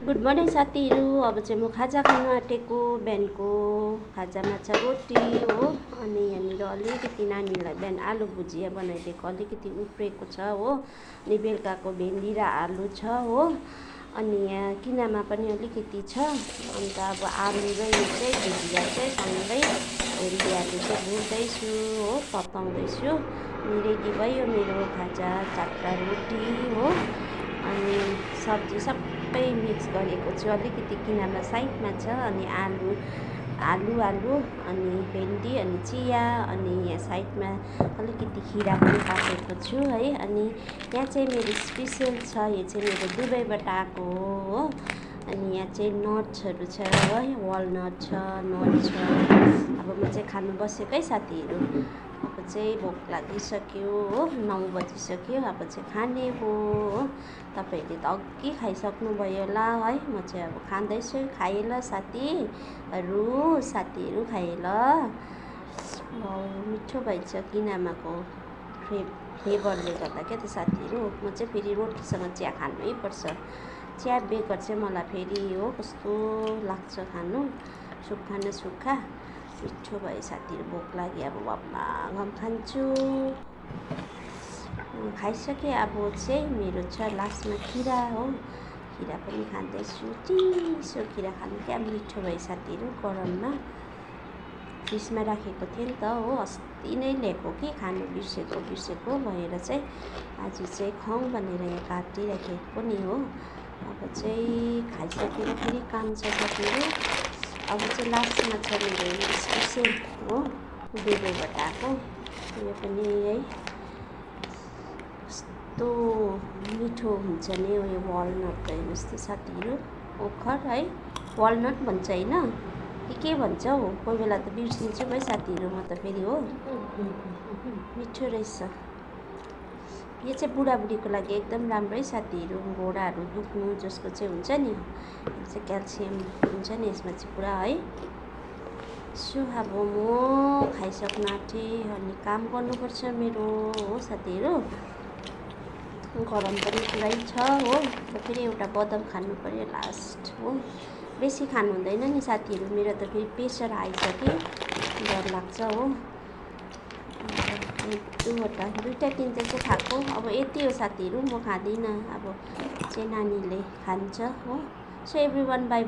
Good morning साथीहरू। अब चाहिँ म खाजा खान आँटेको। बिहानको खाजामा छ रोटी हो, अनि यहाँनिर अलिकति नानीलाई बिहान आलु भुजिया बनाइदिएको अलिकति उफ्रेको छ हो, अनि बेलुकाको भेन्डी र आलु छ हो, अनि यहाँ किनामा पनि अलिकति छ। अन्त अब आलु र यो चाहिँ भुजिया चाहिँ सँगै भेन्डी आलु चाहिँ भुट्दैछु हो, तताउँदैछु। अनि रेडी भयो मेरो खाजा, 4टा रोटी हो, अनि सब्जी सबै मिक्स गरेको छु। अलिकति किनामा साइडमा छ, अनि आलु अनि भेन्डी अनि चिया, अनि यहाँ साइडमा अलिकति खिरा पनि काटेको छु है। अनि यहाँ चाहिँ मेरो स्पेसल छ, यो चाहिँ मेरो दुबईबाट आएको हो। अनि यहाँ चाहिँ नट्सहरू छ है, वालनट छ, नट छ। अब म चाहिँ खानु बसेकै साथीहरू। अब चाहिँ भोक लागिसक्यो हो, 9 बजिसक्यो। अब चाहिँ खाने हो। तपाईँहरूले त अघि खाइसक्नुभयो होला है। म चाहिँ अब खाँदैछु। खाएँ ल साथीहरू खाएँ ल। मिठो भएछ किनामाको फ्लेभरले गर्दा क्या त साथीहरू। म चाहिँ फेरि रोटीसँग चिया खानै पर्छ। चिया बेगर चाहिँ मलाई फेरि हो कस्तो लाग्छ खानु, सुक्खा न सुक्खा। मिठो भयो साथीहरू। भोक लाग्यो, अब घम खान्छु। खाइसकेँ। अब चाहिँ मेरो छ लास्टमा खिरा हो, खिरा पनि खाँदैछु। चिसो खिरा खानु क्या मिठो भयो साथीहरू। गरममा फ्रिजमा राखेको थिएँ नि त हो, अस्ति नै ल्याएको कि खानु बिर्सेको भएर चाहिँ आज चाहिँ खाउँ भनेर यहाँ काटिराखेको नि हो। अब चाहिँ खाइसकेर फेरि काम छ साथीहरू। अब चाहिँ लास्टमा छ मेरो स्पेसल हो, दुबईबाट आएको। यो पनि है कस्तो मिठो हुन्छ नि यो वालनट। हेर्नुहोस् त साथीहरू, ओखर है, वालनट भन्छ होइन के भन्छ हौ, कोही बेला त बिर्सिन्छु है साथीहरू म त फेरि हो। मिठो रहेछ यो चाहिँ। बुढाबुढीको लागि एकदम राम्रो है साथीहरू। घोडाहरू दुख्नु जसको चाहिँ हुन्छ नि, यो चाहिँ क्याल्सियम हुन्छ नि यसमा चाहिँ पुरा है। सो अब म खाइसक्न आँटेँ, अनि काम गर्नुपर्छ मेरो हो साथीहरू। गरम पनि पुरै छ हो। र फेरि एउटा बदाम खानु पऱ्यो लास्ट हो। बेसी खानु हुँदैन नि साथीहरू, मेरो त फेरि प्रेसर हाई छ कि, डर लाग्छ हो। 2-3 चाहिँ खाएको। अब यति हो साथीहरू, म खाँदिनँ। अब चाहिँ नानीले खान्छ हो। So every one by.